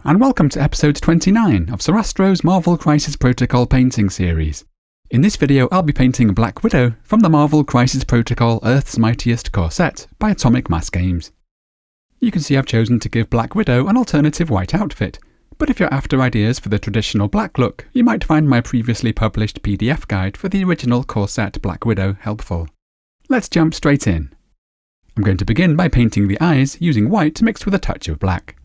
and welcome to episode 29 of Sarastro's Marvel Crisis Protocol painting series. In this video I'll be painting Black Widow from the Marvel Crisis Protocol Earth's Mightiest Core Set by Atomic Mass Games. You can see I've chosen to give Black Widow an alternative white outfit, but if you're after ideas for the traditional black look, you might find my previously published PDF guide for the original core set Black Widow helpful. Let's jump straight in. I'm going to begin by painting the eyes using white mixed with a touch of black.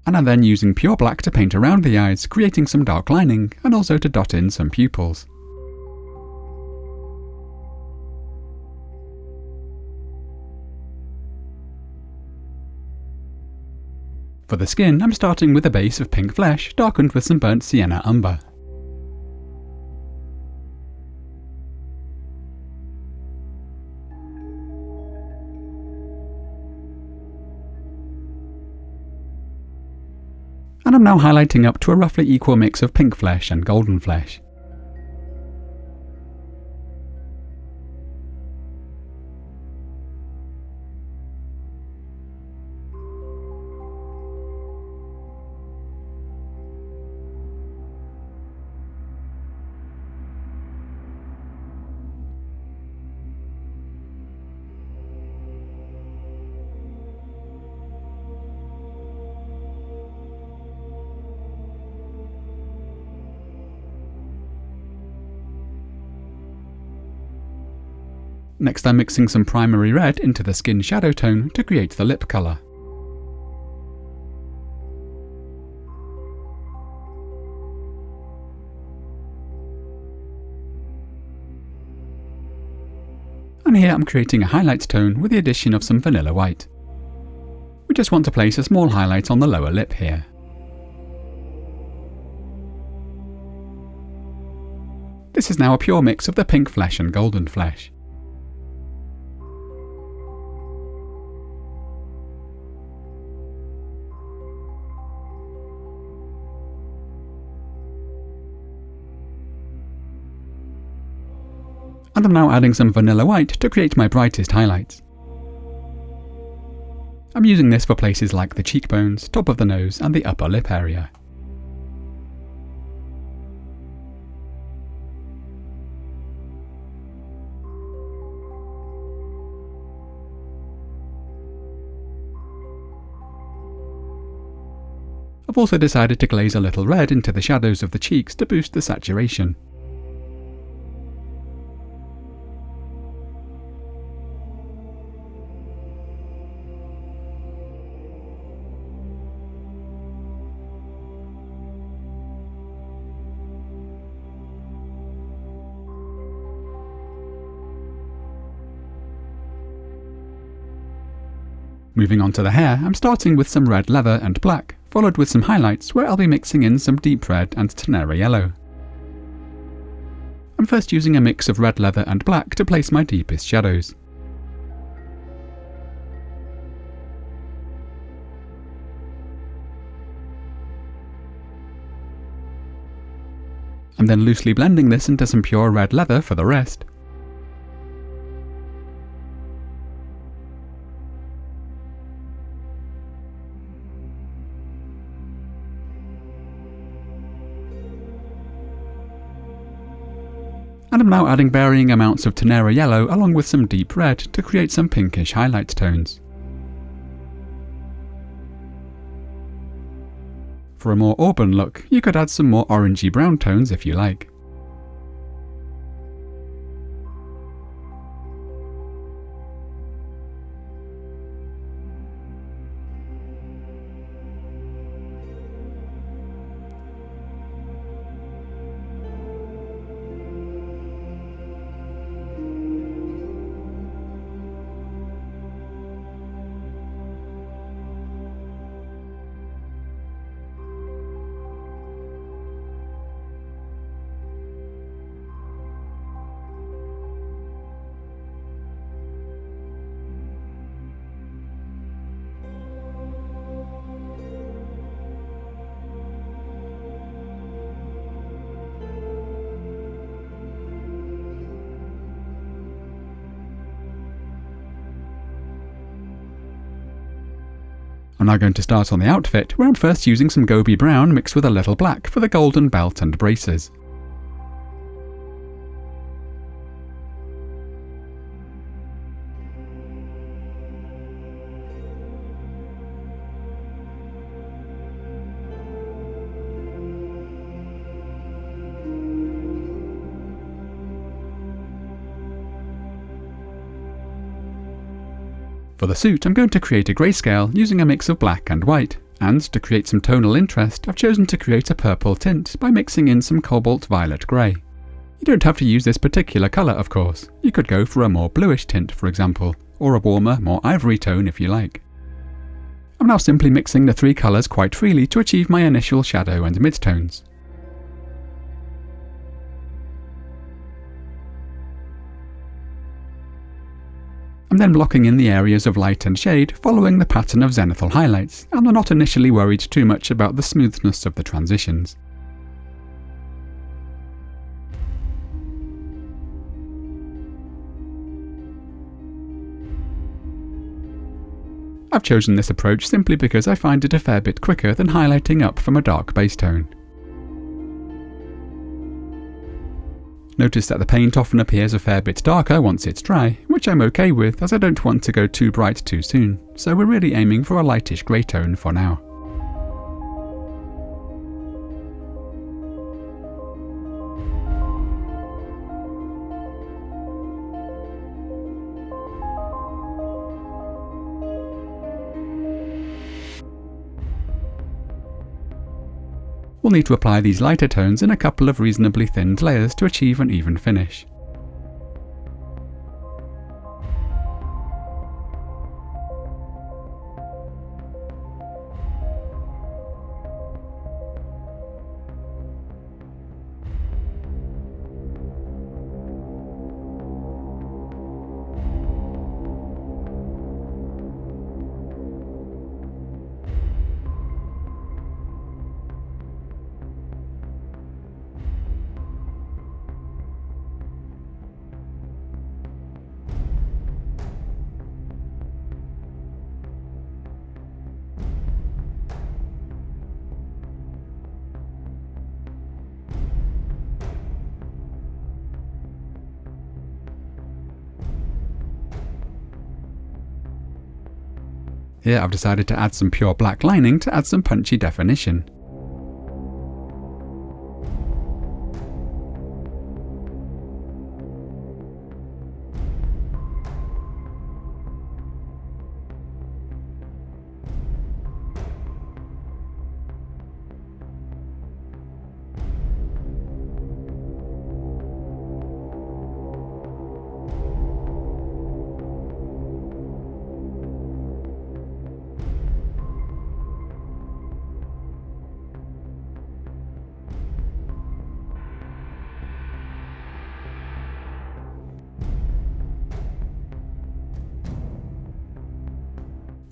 And I'm then using pure black to paint around the eyes, creating some dark lining, and also to dot in some pupils. For the skin, I'm starting with a base of pink flesh, darkened with some burnt Sienna Umber. And I'm now highlighting up to a roughly equal mix of pink flesh and golden flesh. Next I'm mixing some primary red into the skin shadow tone to create the lip colour. And here I'm creating a highlight tone with the addition of some vanilla white. We just want to place a small highlight on the lower lip here. This is now a pure mix of the pink flesh and golden flesh. And I'm now adding some vanilla white to create my brightest highlights. I'm using this for places like the cheekbones, top of the nose and the upper lip area. I've also decided to glaze a little red into the shadows of the cheeks to boost the saturation. Moving on to the hair, I'm starting with some red leather and black, followed with some highlights where I'll be mixing in some deep red and Tenere Yellow. I'm first using a mix of red leather and black to place my deepest shadows. I'm then loosely blending this into some pure red leather for the rest. And I'm now adding varying amounts of Tenere Yellow along with some deep red to create some pinkish highlight tones. For a more auburn look, you could add some more orangey brown tones if you like. I'm now going to start on the outfit, where I'm first using some Gobi Brown mixed with a little black for the golden belt and braces. For the suit, I'm going to create a grayscale using a mix of black and white, and to create some tonal interest, I've chosen to create a purple tint by mixing in some cobalt violet grey. You don't have to use this particular colour, of course. You could go for a more bluish tint, for example, or a warmer, more ivory tone if you like. I'm now simply mixing the three colours quite freely to achieve my initial shadow and midtones. I'm then blocking in the areas of light and shade following the pattern of zenithal highlights, and I'm not initially worried too much about the smoothness of the transitions. I've chosen this approach simply because I find it a fair bit quicker than highlighting up from a dark base tone. Notice that the paint often appears a fair bit darker once it's dry, which I'm okay with as I don't want to go too bright too soon, so we're really aiming for a lightish grey tone for now. We'll need to apply these lighter tones in a couple of reasonably thinned layers to achieve an even finish. Here I've decided to add some pure black lining to add some punchy definition.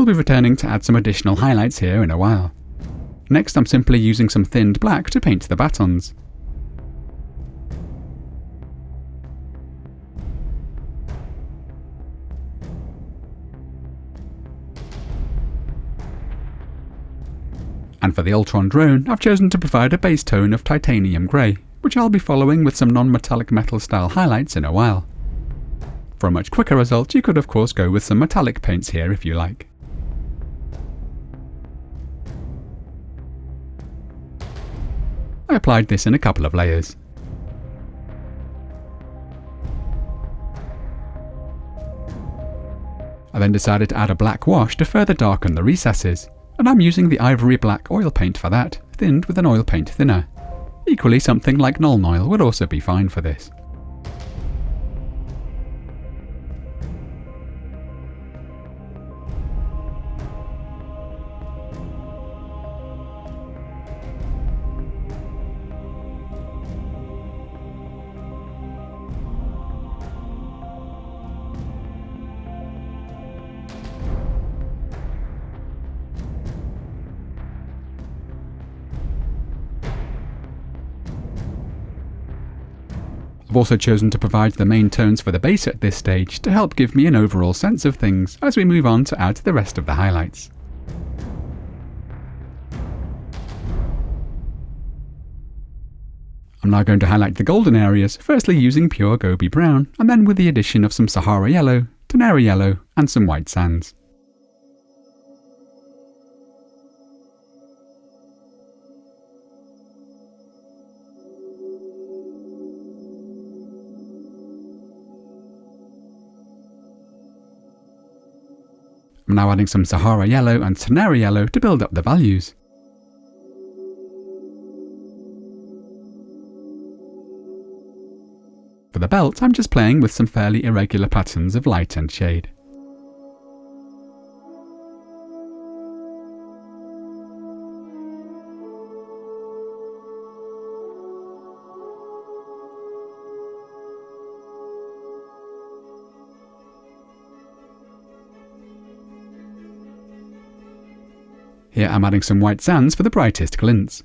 We'll be returning to add some additional highlights here in a while. Next, I'm simply using some thinned black to paint the batons. And for the Ultron drone, I've chosen to provide a base tone of titanium grey, which I'll be following with some non-metallic metal style highlights in a while. For a much quicker result, you could of course go with some metallic paints here if you like. I applied this in a couple of layers. I then decided to add a black wash to further darken the recesses, and I'm using the Ivory black oil paint for that, thinned with an oil paint thinner. Equally, something like Nuln Oil would also be fine for this. I've also chosen to provide the main tones for the base at this stage to help give me an overall sense of things as we move on to add the rest of the highlights. I'm now going to highlight the golden areas, firstly using pure Gobi Brown, and then with the addition of some Sahara Yellow, Tenere Yellow, and some white sands. I'm now adding some Sahara Yellow and Tenere Yellow to build up the values. For the belt, I'm just playing with some fairly irregular patterns of light and shade. Here I'm adding some white sands for the brightest glints.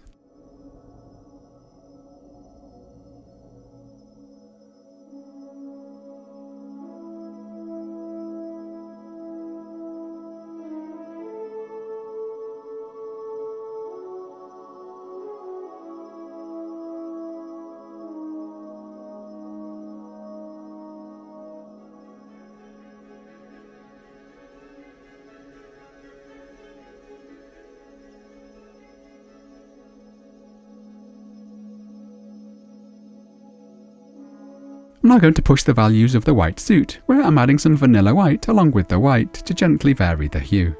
I'm now going to push the values of the white suit, where I'm adding some vanilla white along with the white to gently vary the hue.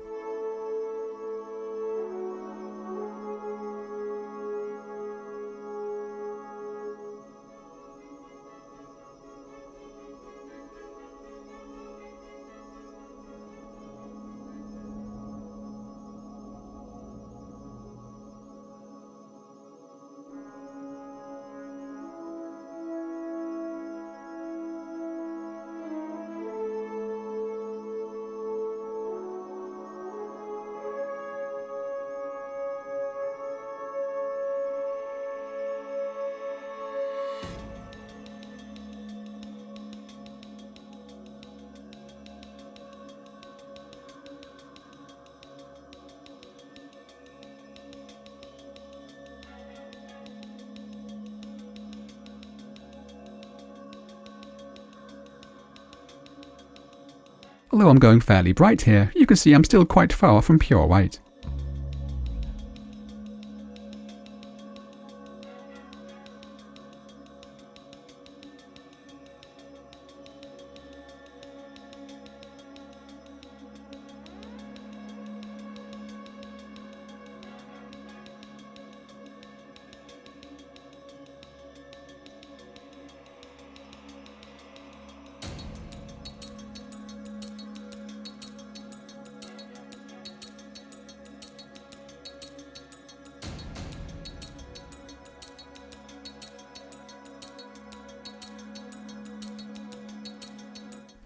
Although I'm going fairly bright here, you can see I'm still quite far from pure white.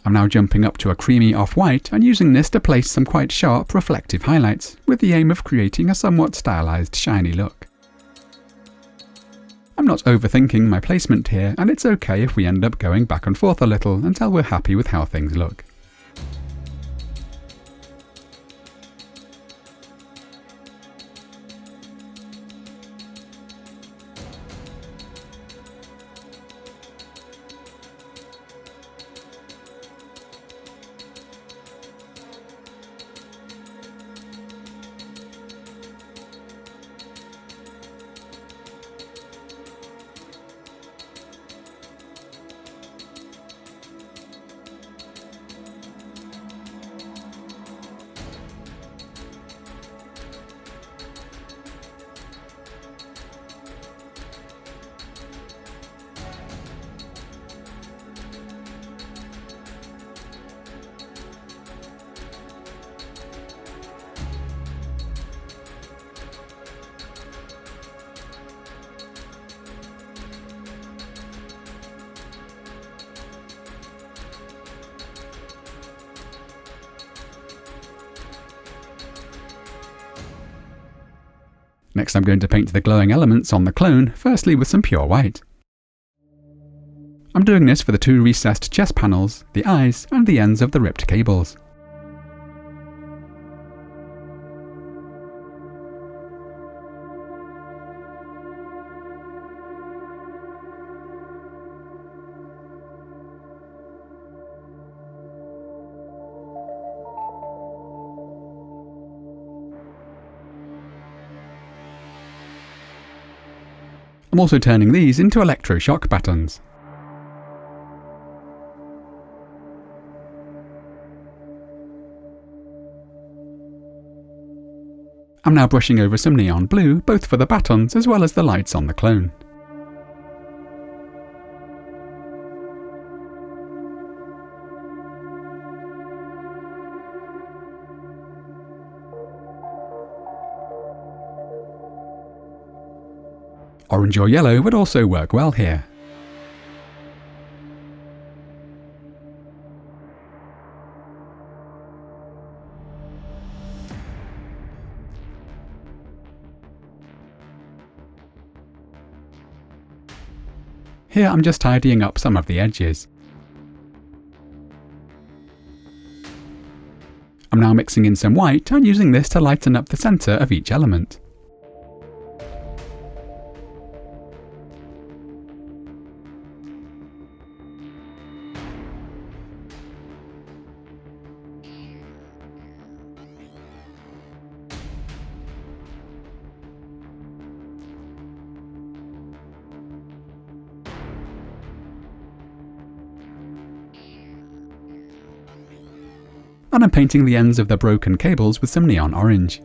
I'm now jumping up to a creamy off-white and using this to place some quite sharp reflective highlights, with the aim of creating a somewhat stylized shiny look. I'm not overthinking my placement here, and it's okay if we end up going back and forth a little until we're happy with how things look. Next I'm going to paint the glowing elements on the clone, firstly with some pure white. I'm doing this for the two recessed chest panels, the eyes, and the ends of the ripped cables. I'm also turning these into electroshock batons. I'm now brushing over some neon blue, both for the batons as well as the lights on the clone. Orange or yellow would also work well here. Here I'm just tidying up some of the edges. I'm now mixing in some white and using this to lighten up the centre of each element. And I'm painting the ends of the broken cables with some neon orange.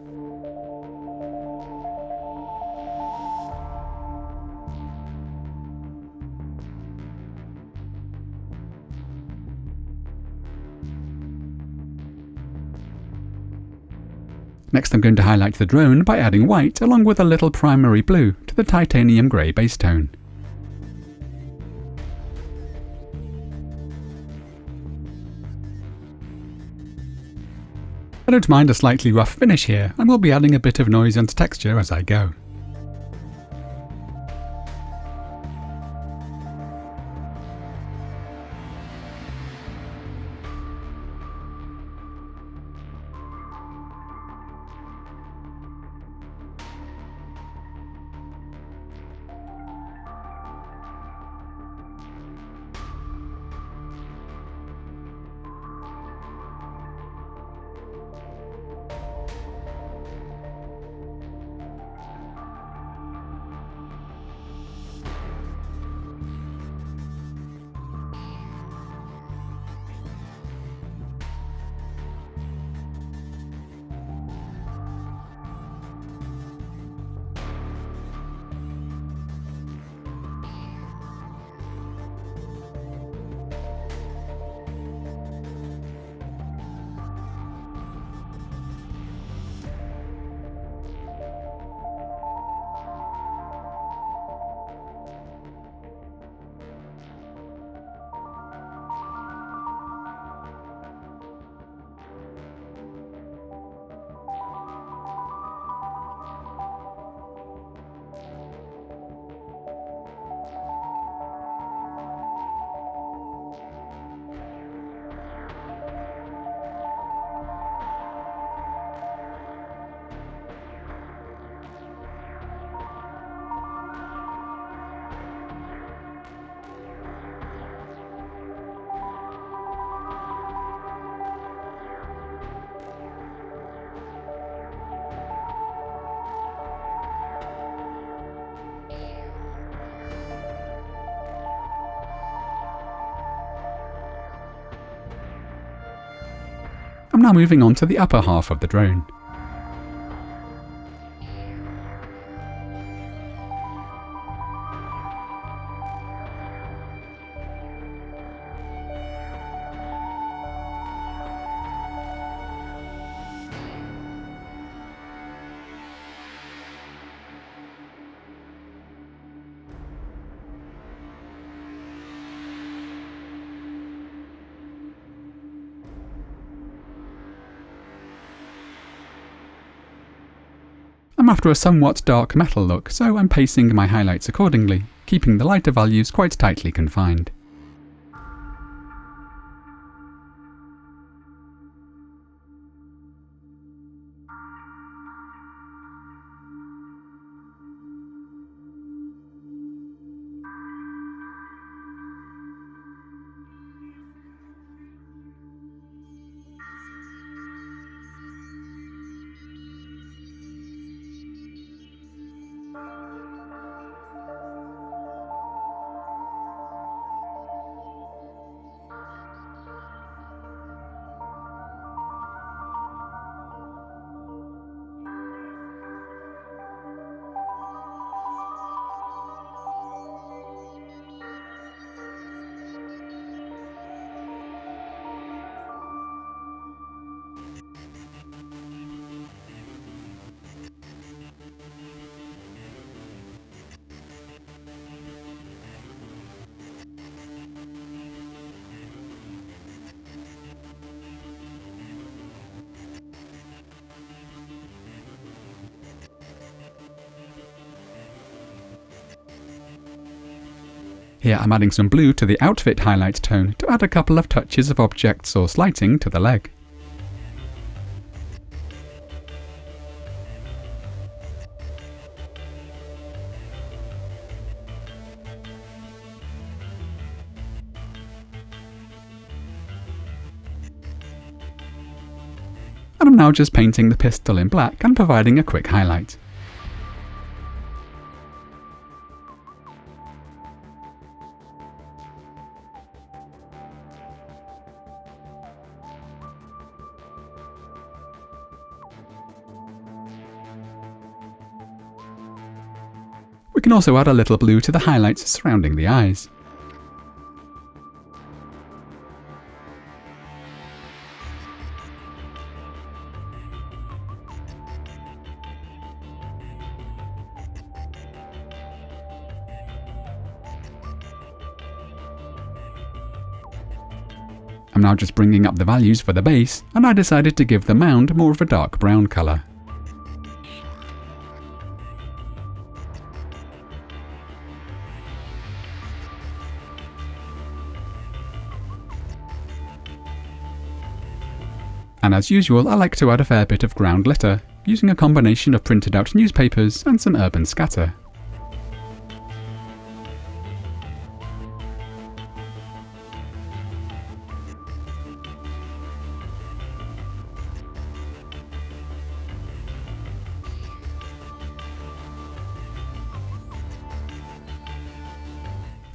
Next I'm going to highlight the drone by adding white along with a little primary blue to the titanium grey base tone. I don't mind a slightly rough finish here, and will be adding a bit of noise and texture as I go. I'm now moving on to the upper half of the drone. I'm after a somewhat dark metal look, so I'm pacing my highlights accordingly, keeping the lighter values quite tightly confined. Here I'm adding some blue to the outfit highlight tone to add a couple of touches of object source lighting to the leg. And I'm now just painting the pistol in black and providing a quick highlight. We can also add a little blue to the highlights surrounding the eyes. I'm now just bringing up the values for the base, and I decided to give the mound more of a dark brown colour. And as usual, I like to add a fair bit of ground glitter, using a combination of printed out newspapers and some urban scatter.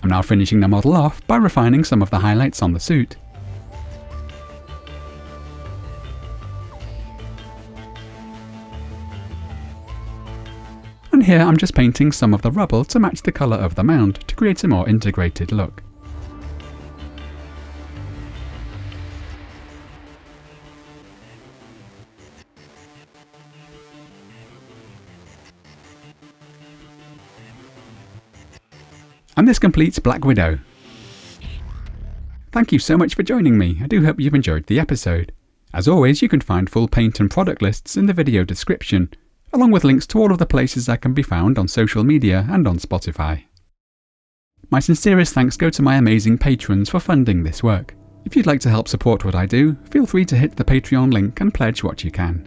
I'm now finishing the model off by refining some of the highlights on the suit. And here I'm just painting some of the rubble to match the colour of the mound to create a more integrated look. And this completes Black Widow. Thank you so much for joining me. I do hope you've enjoyed the episode. As always, you can find full paint and product lists in the video description, along with links to all of the places I can be found on social media and on Spotify. My sincerest thanks go to my amazing patrons for funding this work. If you'd like to help support what I do, feel free to hit the Patreon link and pledge what you can.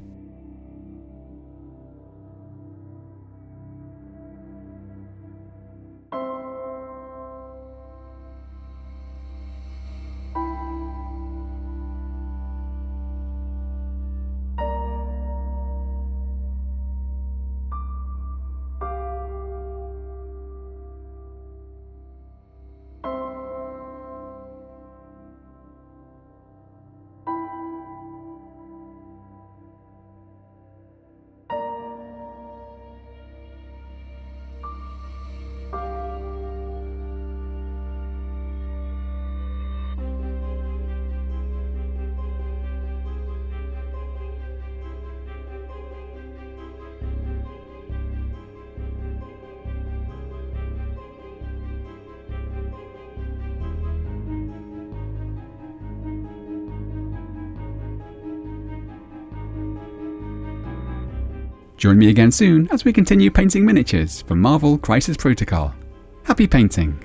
Join me again soon as we continue painting miniatures for Marvel Crisis Protocol. Happy painting!